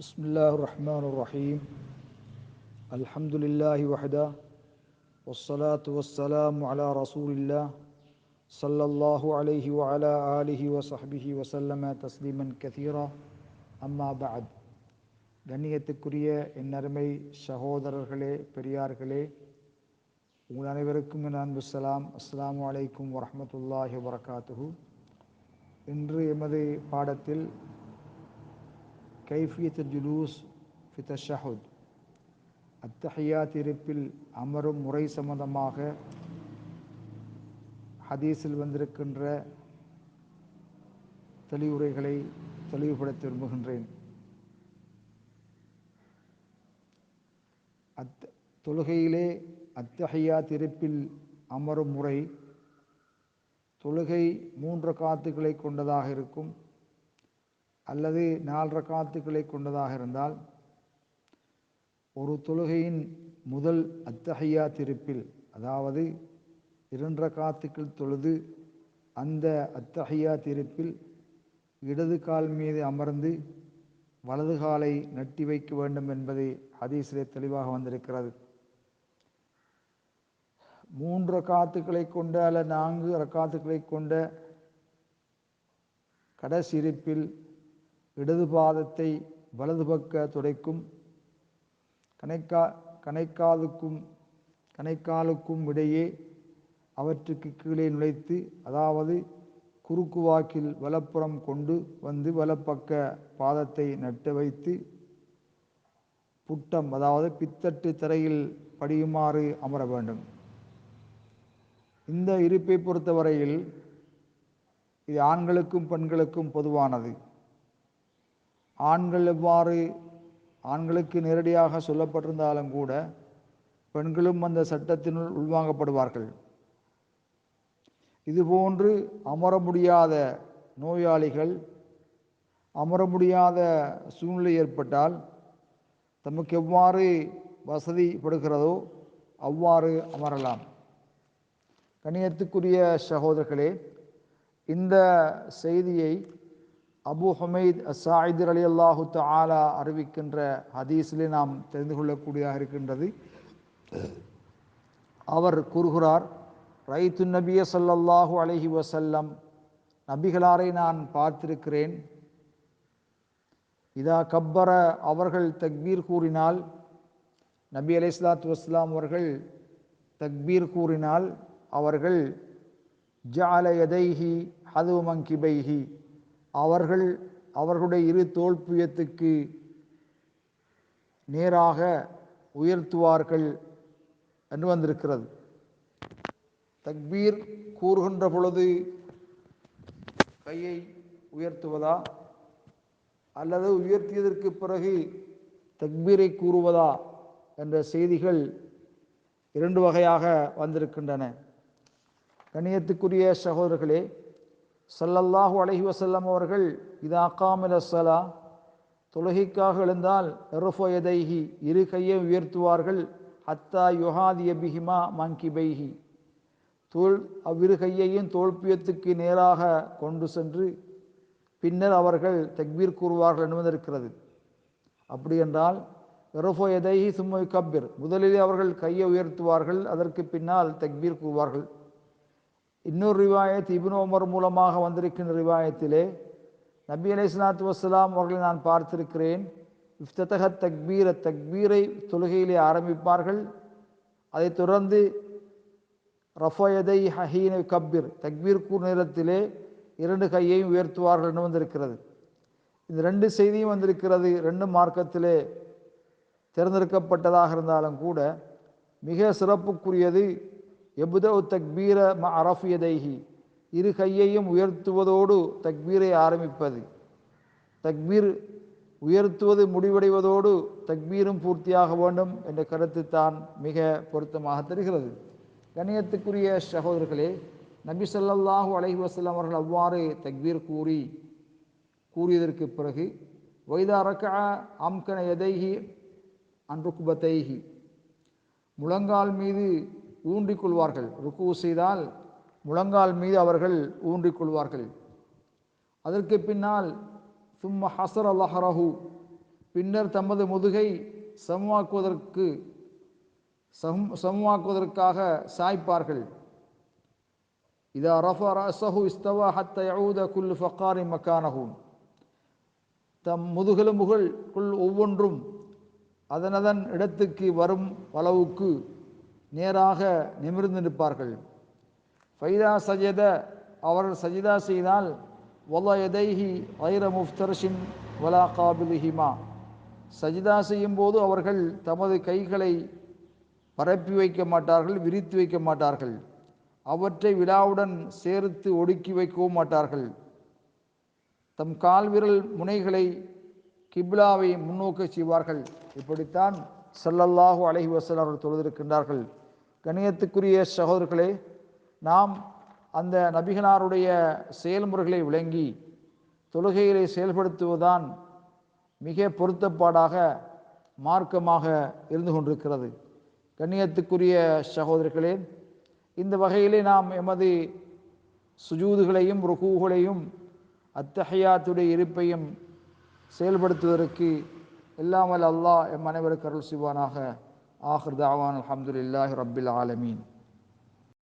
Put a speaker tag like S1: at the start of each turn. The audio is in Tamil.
S1: بسم الله الرحمن الرحيم الحمد لله وحده والصلاة والسلام على رسول الله صلى الله عليه وعلى آله وصحبه وسلم تسليما كثيرا أما بعد கண்ணியத்துக்குரிய என் அருமை சகோதரர்களே பெரியார்களே, உங்கள் அனைவருக்கும் என் அன்பு சலாம். அஸ்ஸலாமு அலைக்கும் வரஹ்மத்துல்லாஹி வபரகாத்துஹு. இன்று எமது பாடத்தில் கைஃபியத்துல் ஜுலூஸ் ஃபி தஷஹுத், அத்தஹியாத் இருப்பில் அமரும் முறை சம்பந்தமாக ஹதீஸில் வந்திருக்கின்ற தெளிவுரைகளை தெளிவுபடுத்த விரும்புகின்றேன். தொழுகையிலே அத்தஹியாத் இருப்பில் அமரும் முறை, தொழுகை 3 ரக்காத்துக்களை கொண்டதாக இருக்கும் அல்லது 4 ரக்காத்துக்களை கொண்டதாக இருந்தால், ஒரு தொழுகையின் முதல் அத்தஹியாத் இருப்பில், அதாவது 2 ரக்காத்துக்கள் தொழுது அந்த அத்தஹியாத் இருப்பில் இடது கால் மீது அமர்ந்து வலது காலை நட்டி வைக்க வேண்டும் என்பது ஹதீஸிலே தெளிவாக வந்திருக்கிறது. 3 ரக்காத்துக்களை கொண்ட அல்ல 4 ரக்காத்துக்களை கொண்ட கடைசி இருப்பில் இடது பாதத்தை வலது பக்க துடைக்கும் கணைக்காலுக்கும் இடையே அவற்றுக்கு கீழே நுழைத்து, அதாவது குறுக்கு வாக்கில் வலப்புறம் கொண்டு வந்து வலப்பக்க பாதத்தை நட்டு வைத்து புட்டம், அதாவது பித்தட்டு தரையில் படியுமாறு அமர வேண்டும். இந்த இருப்பை பொறுத்தவரையில் இது ஆண்களுக்கும் பெண்களுக்கும் பொதுவானது. ஆண்கள் எவ்வாறு ஆண்களுக்கு நேரடியாக சொல்லப்பட்டிருந்தாலும் கூட பெண்களும் அந்த சட்டத்தினுள் உள்வாங்கப்படுவார்கள். இதுபோன்று அமர முடியாத நோயாளிகள், அமர முடியாத சூழ்நிலை ஏற்பட்டால் தமக்கு எவ்வாறு வசதிப்படுகிறதோ அவ்வாறு அமரலாம். கண்ணியத்துக்குரிய சகோதரர்களே, இந்த செய்தியை அபு ஹுமைத் அஸ்ஸாயிதி ரலியல்லாஹு தஆலா அறிவிக்கின்ற ஹதீஸிலே நாம் தெரிந்து கொள்ளக்கூடியதாக இருக்கின்றது. அவர் கூறுகிறார், ரைத்து நபிய ஸல்லல்லாஹு அலைஹி வஸல்லம், நபிகளாரை நான் பார்த்திருக்கிறேன். இதா கப்பர, அவர்கள் தக்பீர் கூறினால், நபி அலைஹிஸ்ஸலாத்து வஸ்ஸலாம் அவர்கள் தக்பீர் கூறினால், அவர்கள் ஜஅல யதைஹி ஹதுவ மன்கிபைஹி, அவர்களுடைய இரு தோள்புயத்துக்கு நேராக உயர்த்துவார்கள் என்று வந்திருக்கிறது. தக்பீர் கூறுகின்ற பொழுது கையை உயர்த்துவதா அல்லது உயர்த்தியதற்கு பிறகு தக்பீரை கூறுவதா என்ற செய்திகள் 2 வகையாக வந்திருக்கின்றன. கண்ணியத்துக்குரிய சகோதரர்களே, ஸல்லல்லாஹு அலைஹி வஸல்லம் அவர்கள் இதா காமில ஸலா, தொழுகைக்காக எழுந்தால் இர்ஃபு யதைஹி, இரு கையை உயர்த்துவார்கள். ஹத்தா யுஹாதிய பிஹிமா மன்கிபைஹி, அவ்விரு கையையும் தோள்பியத்துக்கு நேராக கொண்டு சென்று பின்னர் அவர்கள் தக்பீர் கூறுவார்கள் என்று வந்திருக்கிறது. அப்படி என்றால் இர்ஃபு யதைஹி சும்ம யுகப்பிர், முதலிலே அவர்கள் கையை உயர்த்துவார்கள், அதற்கு பின்னால் தக்பீர் கூறுவார்கள். இன்னொரு ரிவாயத் இப்னு உமர் மூலமாக வந்திருக்கின்ற ரிவாயத்திலே நபி அலைஹிஸ்ஸலாத்து வஸ்ஸலாம் அவர்களை நான் பார்த்திருக்கிறேன். இஃப்ததஹ தக்பீர, தக்பீரை தொழுகையிலே ஆரம்பிப்பார்கள். அதைத் தொடர்ந்து ரஃப யதை ஹீன யுகப்பிர், தக்பீர் கூறு நேரத்திலே 2 கையையும் உயர்த்துவார்கள் என்று வந்திருக்கிறது. இந்த 2 செய்தியும் வந்திருக்கிறது. 2 மார்க்கத்திலே தேர்ந்தெடுக்கப்பட்டதாக இருந்தாலும் கூட மிக சிறப்புக்குரியது எபுதஉ தக்பீர மஅ ரஃபி யதைஹி, இரு கையையும் உயர்த்துவதோடு தக்பீரை ஆரம்பிப்பது. தக்பீர் உயர்த்துவது முடிவடைவதோடு தக்பீரும் பூர்த்தியாக வேண்டும் என்ற கருத்து தான் மிக பொருத்தமாக தெரிகிறது. கண்ணியத்துக்குரிய சகோதரர்களே, நபி ஸல்லல்லாஹு அலைஹி வஸல்லம் அவர்கள் அவ்வாறு தக்பீர் கூறியதற்கு பிறகு வைதா ரக்கஅ அம்கன யதைஹி அன் ருக்பதைஹி, முழங்கால் மீது ஊன்றிக் கொள்வார்கள். ருக்கு செய்தால் முழங்கால் மீது அவர்கள் ஊன்றிக் கொள்வார்கள். அதற்கு பின்னால் சும்ம ஹசர லஹரஹு, பின்னர் தமது முதுகை சமமாக்குவதற்காக சாய்ப்பார்கள். இதா ரஃபா ரஅஸஹு இஸ்தவா ஹத்தா யஊத குல்லு ஃபக்காரின் மக்கானஹு. தம் முதுகெலும்புகளுக்குள் ஒவ்வொன்றும் அதனதன் இடத்துக்கு வரும் அளவுக்கு நேராக நிமிர்ந்து நிற்பார்கள். ஃபைதா சஜத, அவர்கள் சஜிதா செய்தால், வல யதைஹி ஐர முஃப்தர்ஷின் வலா காபிலிஹிமா, சஜிதா செய்யும் போது அவர்கள் தமது கைகளை பரப்பி வைக்க மாட்டார்கள், விரித்து வைக்க மாட்டார்கள். அவற்றை விழாவுடன் சேர்த்து ஒடுக்கி வைக்கவும் மாட்டார்கள். தம் கால்விரல் முனைகளை கிப்லாவை முன்னோக்க செய்வார்கள். இப்படித்தான் ஸல்லல்லாஹு அலைஹி வஸல்லம் அவர்கள் தொழுதிருக்கின்றார்கள். கண்ணியத்துக்குரிய சகோதரர்களே, நாம் அந்த நபிகளாருடைய செயல்முறைகளை விளங்கி தொழுகைகளை செயல்படுத்துவதுதான் மிக பொருத்தப்பாடாக மார்க்கமாக இருந்து கொண்டிருக்கிறது. கண்ணியத்துக்குரிய சகோதரர்களே, இந்த வகையிலே நாம் எமது சுஜூதுகளையும் ருகூகளையும் அத்தஹியாத்துடைய இருப்பையும் செயல்படுத்துவதற்கு எல்லாம் வல்ல அல்லாஹ் எம் அனைவருக்கு அருள் செய்வானாக. ஆகிர் தஅவானா அல்ஹம்துலில்லாஹி ரப்பில் ஆலமீன்.